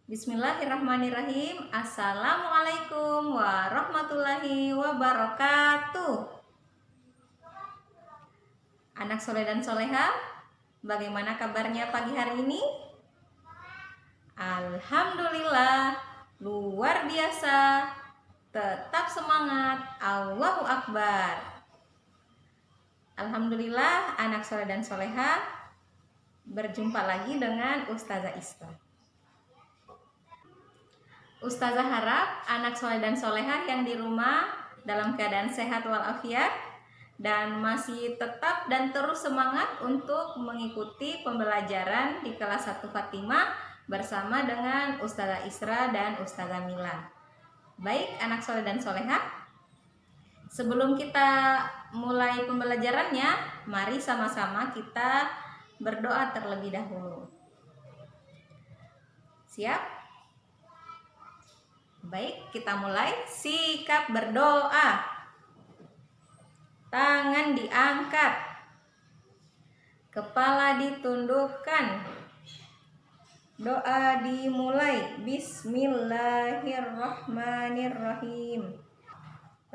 Bismillahirrahmanirrahim. Assalamualaikum warahmatullahi wabarakatuh. Anak soleh dan soleha, bagaimana kabarnya pagi hari ini? Alhamdulillah, luar biasa. Tetap semangat, Allahu Akbar. Alhamdulillah, anak soleh dan soleha, berjumpa lagi dengan Ustazah Isra. Ustazah harap anak soleh dan soleha yang di rumah dalam keadaan sehat walafiat dan masih tetap dan terus semangat untuk mengikuti pembelajaran di kelas 1 Fatimah bersama dengan Ustazah Isra dan Ustazah Mila. Baik anak soleh dan soleha, sebelum kita mulai pembelajarannya, mari sama-sama kita berdoa terlebih dahulu. Siap? Baik, kita mulai. Sikap berdoa. Tangan diangkat. Kepala ditundukkan. Doa dimulai. Bismillahirrahmanirrahim.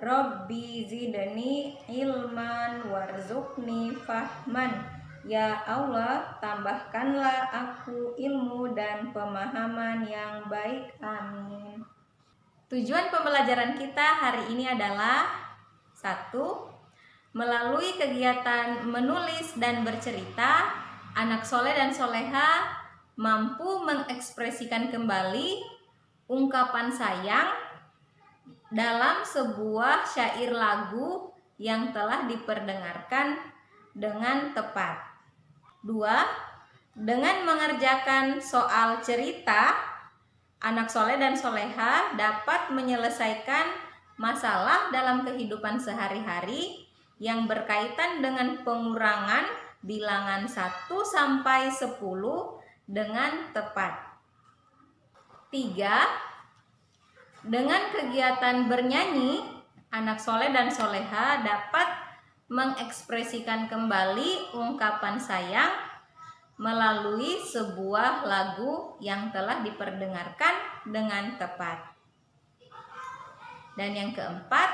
Rabbi zidni ilman warzuqni fahman. Ya Allah, tambahkanlah aku ilmu dan pemahaman yang baik. Amin. Tujuan pembelajaran kita hari ini adalah 1. Melalui kegiatan menulis dan bercerita, anak soleh dan soleha mampu mengekspresikan kembali ungkapan sayang dalam sebuah syair lagu yang telah diperdengarkan dengan tepat. 2. Dengan mengerjakan soal cerita, anak soleh dan soleha dapat menyelesaikan masalah dalam kehidupan sehari-hari yang berkaitan dengan pengurangan bilangan 1 sampai 10 dengan tepat. 3. Dengan kegiatan bernyanyi, anak soleh dan soleha dapat mengekspresikan kembali ungkapan sayang melalui sebuah lagu yang telah diperdengarkan dengan tepat. Dan yang keempat,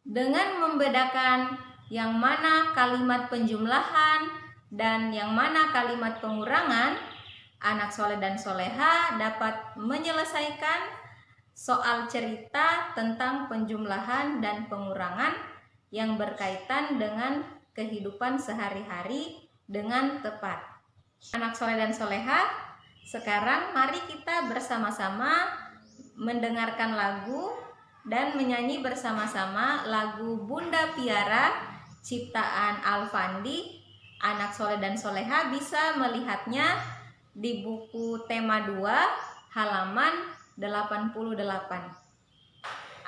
dengan membedakan yang mana kalimat penjumlahan dan yang mana kalimat pengurangan, anak soleh dan soleha dapat menyelesaikan soal cerita tentang penjumlahan dan pengurangan yang berkaitan dengan kehidupan sehari-hari dengan tepat. Anak soleh dan soleha, sekarang mari kita bersama-sama mendengarkan lagu dan menyanyi bersama-sama lagu Bunda Piara ciptaan Alfandi. Anak soleh dan soleha bisa melihatnya di buku tema 2 halaman 88.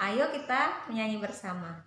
Ayo kita menyanyi bersama.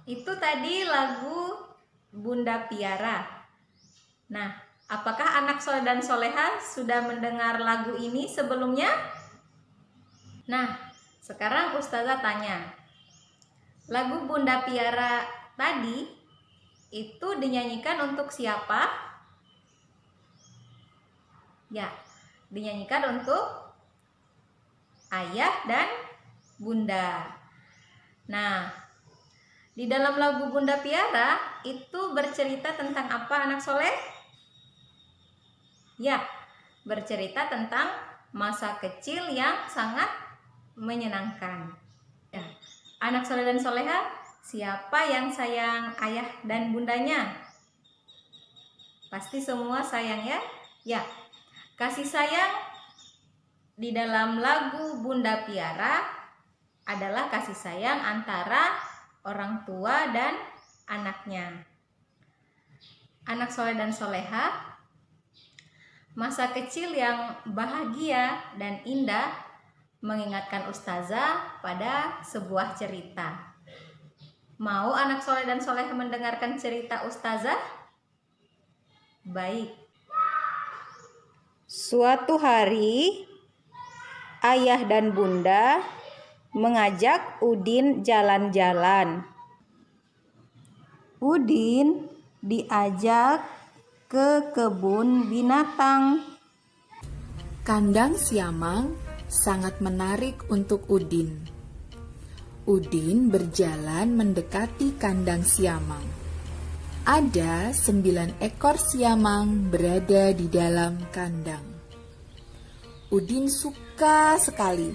Itu tadi lagu Bunda Piara. Nah, Apakah anak soleh dan soleha sudah mendengar lagu ini sebelumnya? Nah, sekarang Ustazah tanya, lagu Bunda Piara tadi itu dinyanyikan untuk siapa? Ya, dinyanyikan untuk ayah dan bunda. Nah, di dalam lagu Bunda Piara itu bercerita tentang apa anak soleh? Ya, bercerita tentang masa kecil yang sangat menyenangkan. Ya. Anak soleh dan soleha, siapa yang sayang ayah dan bundanya? Pasti semua sayang ya? Ya, kasih sayang di dalam lagu Bunda Piara adalah kasih sayang antara orang tua dan anaknya. Anak soleh dan soleha, masa kecil yang bahagia dan indah mengingatkan Ustazah pada sebuah cerita. Mau anak soleh dan soleha mendengarkan cerita Ustazah? Baik. Suatu hari, ayah dan bunda mengajak Udin jalan-jalan. Udin diajak ke kebun binatang. Kandang siamang sangat menarik untuk Udin. Udin berjalan mendekati kandang siamang. Ada 9 ekor siamang berada di dalam kandang. Udin suka sekali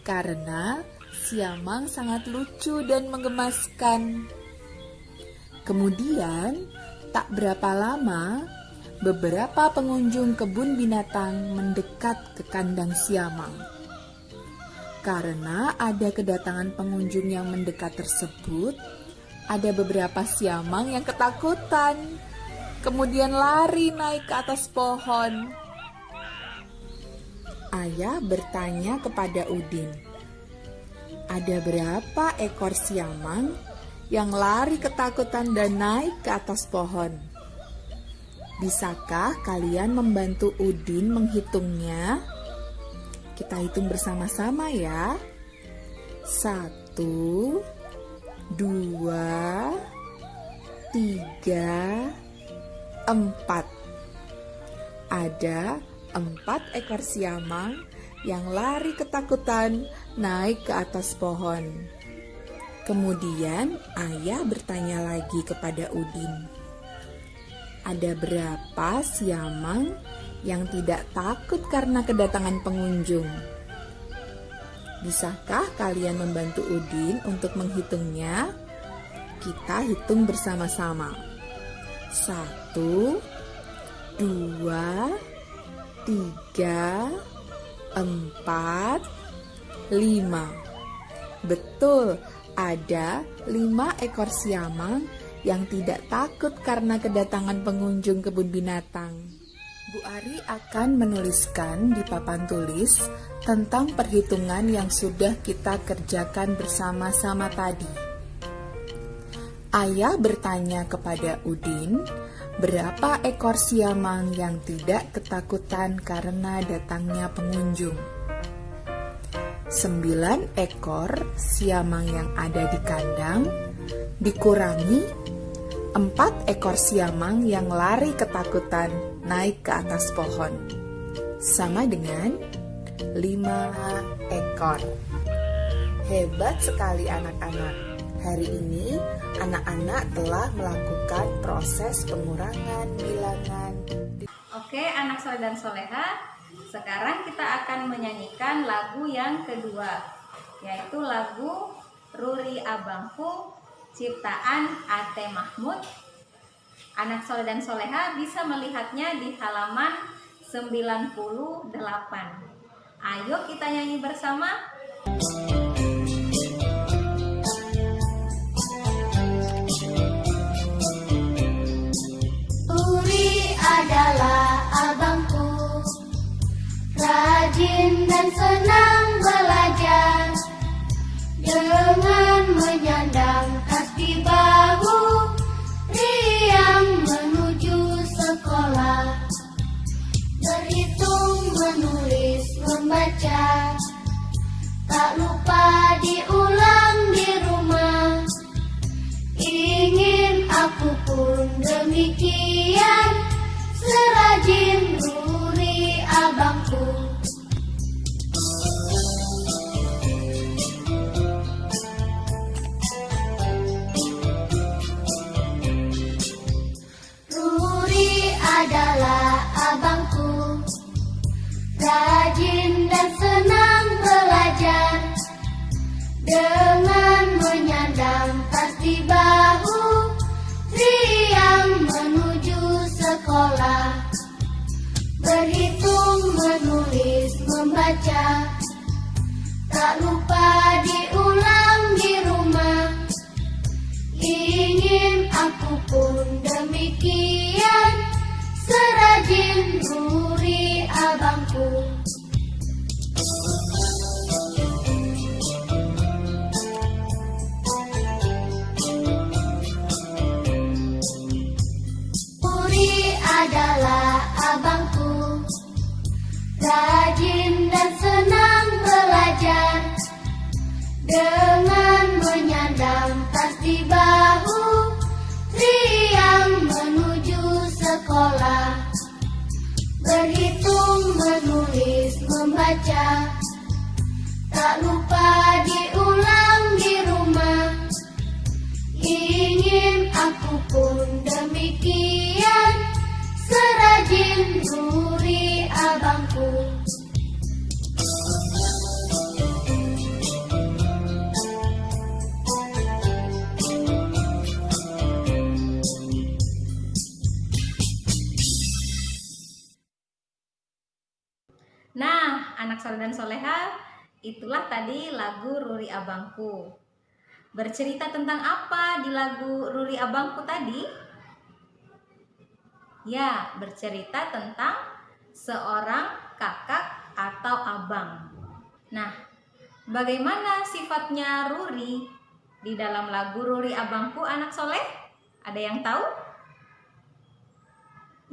karena siamang sangat lucu dan menggemaskan. Kemudian, tak berapa lama, beberapa pengunjung kebun binatang mendekat ke kandang siamang. Karena ada kedatangan pengunjung yang mendekat tersebut, ada beberapa siamang yang ketakutan, kemudian lari naik ke atas pohon. Ayah bertanya kepada Udin, "Ada berapa ekor siamang yang lari ketakutan dan naik ke atas pohon? Bisakah kalian membantu Udin menghitungnya? Kita hitung bersama-sama ya. 1, 2, 3, 4. Ada 4 ekor siamang yang lari ketakutan naik ke atas pohon. Kemudian ayah bertanya lagi kepada Udin, ada berapa siamang yang tidak takut karena kedatangan pengunjung? Bisakah kalian membantu Udin untuk menghitungnya? Kita hitung bersama-sama. 1, 2, 3, 4, 5. Betul, ada 5 ekor siamang yang tidak takut karena kedatangan pengunjung kebun binatang. Bu Ari akan menuliskan di papan tulis tentang perhitungan yang sudah kita kerjakan bersama-sama tadi. Ayah bertanya kepada Udin, berapa ekor siamang yang tidak ketakutan karena datangnya pengunjung? 9 ekor siamang yang ada di kandang dikurangi 4 ekor siamang yang lari ketakutan naik ke atas pohon, sama dengan 5 ekor. Hebat sekali anak-anak. Hari ini anak-anak telah melakukan proses pengurangan bilangan. Oke, anak soleh dan soleha, sekarang kita akan menyanyikan lagu yang kedua, yaitu lagu Ruri Abangku ciptaan Ate Mahmud. Anak soleh dan soleha bisa melihatnya di halaman 98. Ayo kita nyanyi bersama. Ruri adalah abangku, rajin dan senang belajar, dengan menyandang tas di bahu, riang menuju sekolah. membaca. Tak lupa diulang di rumah. Ingin aku pun demikian, serajin Ruri abangku. Ruri adalah abangku, rajin dan senang belajar. Dengan menyandang tas di bahu, riang menuju sekolah. Berhitung, menulis, membaca. Tak lupa diulang di rumah. Ingin aku pun demikian, serajin Ruri abangku. Adalah abangku, rajin dan senang belajar. Dengan menyandang tas di bahu, riang menuju sekolah. Berhitung, menulis, membaca. Tak lupa diulang di rumah. Ingin aku pun demikian, serajin Ruri abangku. Nah, anak soleh dan soleha, itulah tadi lagu Ruri Abangku. Bercerita tentang apa di lagu Ruri Abangku tadi? Ya, bercerita tentang seorang kakak atau abang. Nah, bagaimana sifatnya Ruri di dalam lagu Ruri Abangku, anak soleh? Ada yang tahu?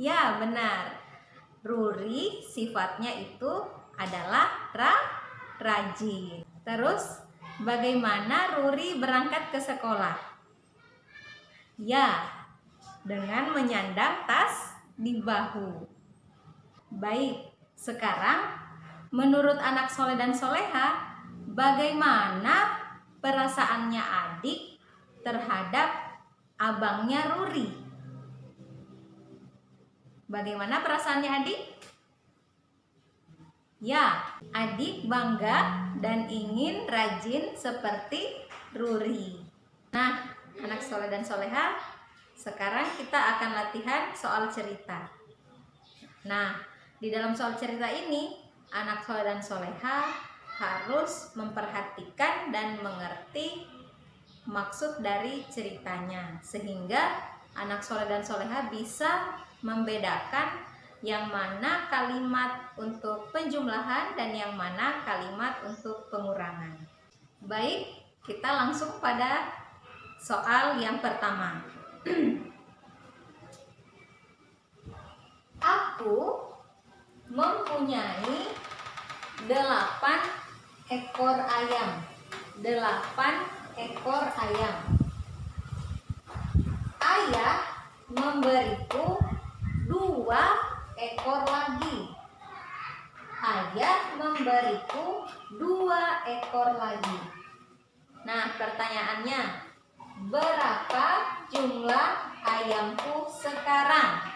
Ya, benar. Ruri sifatnya itu adalah rajin. Terus, bagaimana Ruri berangkat ke sekolah? Ya, dengan menyandang tas di bahu. Baik, sekarang menurut anak soleh dan soleha, bagaimana perasaannya adik terhadap abangnya Ruri? Bagaimana perasaannya adik? Ya, adik bangga dan ingin rajin seperti Ruri. Nah, anak soleh dan soleha, sekarang kita akan latihan soal cerita. Nah, di dalam soal cerita ini, anak soleh dan soleha harus memperhatikan dan mengerti maksud dari ceritanya, sehingga anak soleh dan soleha bisa membedakan yang mana kalimat untuk penjumlahan dan yang mana kalimat untuk pengurangan. Baik, kita langsung pada soal yang pertama. Aku mempunyai 8 ekor ayam. 8 ekor ayam. Ayah memberiku 2 ekor lagi. Ayah memberiku 2 ekor lagi. Nah, pertanyaannya, berapa jumlah ayamku sekarang?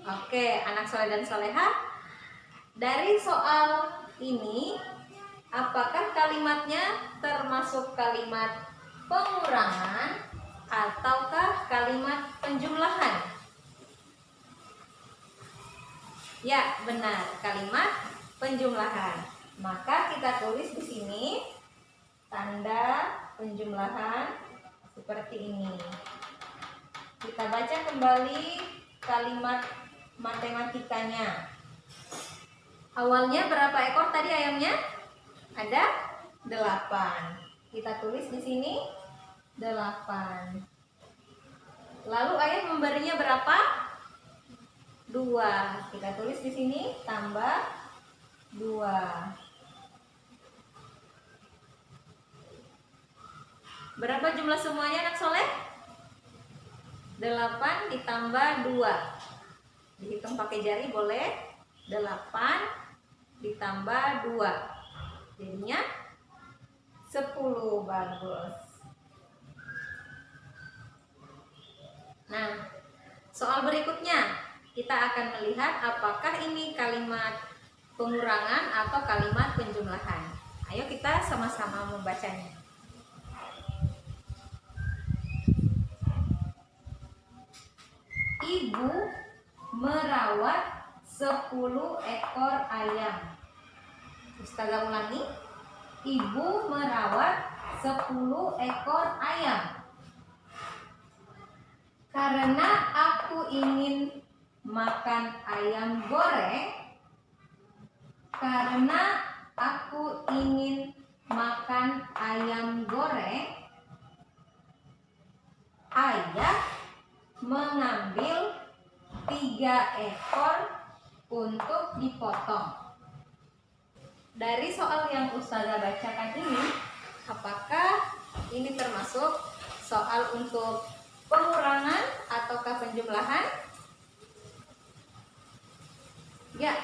Oke, anak soleh dan soleha, dari soal ini, apakah kalimatnya termasuk kalimat pengurangan ataukah kalimat penjumlahan? Ya, benar, kalimat penjumlahan. Maka kita tulis di sini tanda penjumlahan seperti ini. Kita baca kembali kalimat matematikanya. Awalnya berapa ekor tadi ayamnya? Ada 8. Kita tulis di sini 8. Lalu ayah memberinya berapa? 2. Kita tulis di sini tambah 2. Berapa jumlah semuanya anak soleh? 8 ditambah 2. Dihitung pakai jari boleh. 8 ditambah 2. Jadinya 10. Bagus. Nah, soal berikutnya kita akan melihat apakah ini kalimat pengurangan atau kalimat penjumlahan. Ayo kita sama-sama membacanya. Ibu merawat 10 ekor ayam. Ustazah ulangi. Ibu merawat 10 ekor ayam. Karena aku ingin makan ayam goreng. Karena aku ingin makan ayam goreng, ayah mengambil 3 ekor untuk dipotong. Dari soal yang Ustazah bacakan ini, apakah ini termasuk soal untuk pengurangan ataukah penjumlahan? Ya,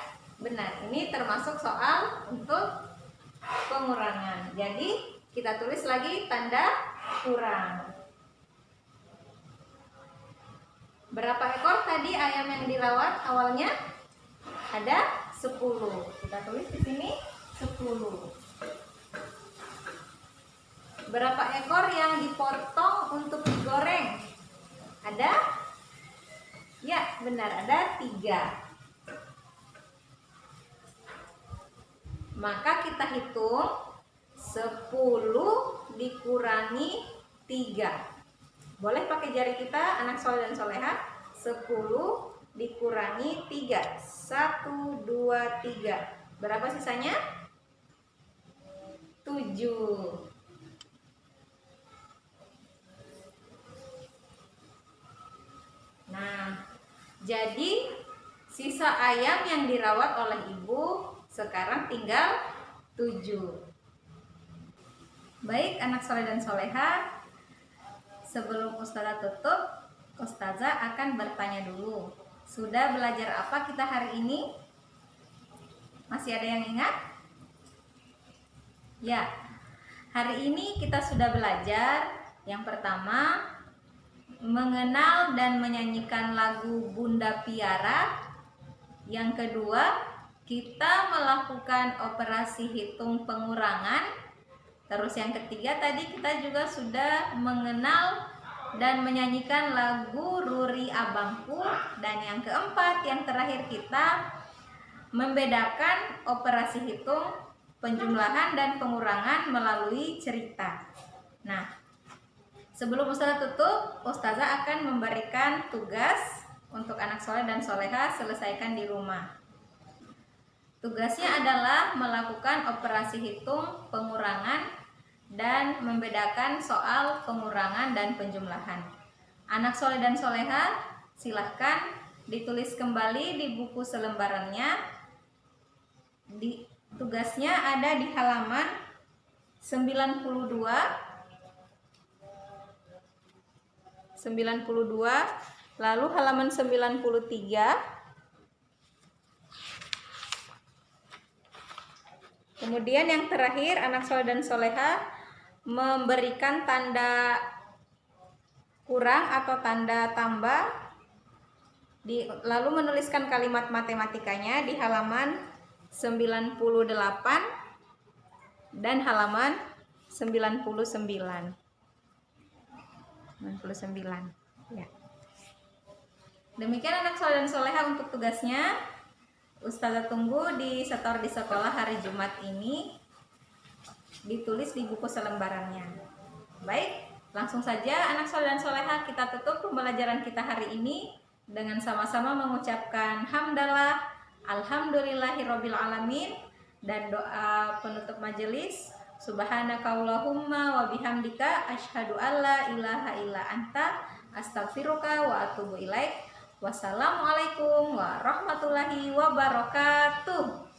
benar. Ini termasuk soal untuk pengurangan. Jadi, kita tulis lagi tanda kurang. Berapa ekor tadi ayam yang dirawat awalnya? Ada 10. Kita tulis di sini 10. Berapa ekor yang dipotong untuk digoreng? Ada? Ya, benar, ada 3. Maka kita hitung 10 dikurangi 3. Boleh pakai jari kita, anak soleh dan soleha. 10 dikurangi 3. 1, 2, 3. Berapa sisanya? 7. Nah, jadi sisa ayam yang dirawat oleh ibu sekarang tinggal 7. Baik anak soleh dan soleha, sebelum Ustazah tutup, Ustazah akan bertanya dulu. Sudah belajar apa kita hari ini? Masih ada yang ingat? Ya, hari ini kita sudah belajar yang pertama, mengenal dan menyanyikan lagu Bunda Piara. Yang kedua, kita melakukan operasi hitung pengurangan. Terus yang ketiga tadi kita juga sudah mengenal dan menyanyikan lagu Ruri Abangku. Dan yang keempat, yang terakhir kita membedakan operasi hitung, penjumlahan dan pengurangan melalui cerita. Nah, sebelum Ustazah tutup, Ustazah akan memberikan tugas untuk anak soleh dan soleha selesaikan di rumah. Tugasnya adalah melakukan operasi hitung, pengurangan, dan membedakan soal pengurangan dan penjumlahan. Anak soleh dan soleha, silahkan ditulis kembali di buku selembarannya. Tugasnya ada di halaman 92, lalu halaman 93, kemudian yang terakhir anak soleh dan soleha memberikan tanda kurang atau tanda tambah, lalu menuliskan kalimat matematikanya di halaman 98 dan halaman 99. Ya. Demikian anak soleh dan soleha untuk tugasnya. Ustazah tunggu di setor di sekolah hari Jumat ini, ditulis di buku selembarannya. Baik, langsung saja anak soleh dan soleha, kita tutup pembelajaran kita hari ini dengan sama-sama mengucapkan hamdalah, alhamdulillahirabbil alamin, dan doa penutup majelis. Subhanakallahumma wa bihamdika asyhadu alla ilaha illa anta astaghfiruka wa atubu ilaik. Wassalamualaikum warahmatullahi wabarakatuh.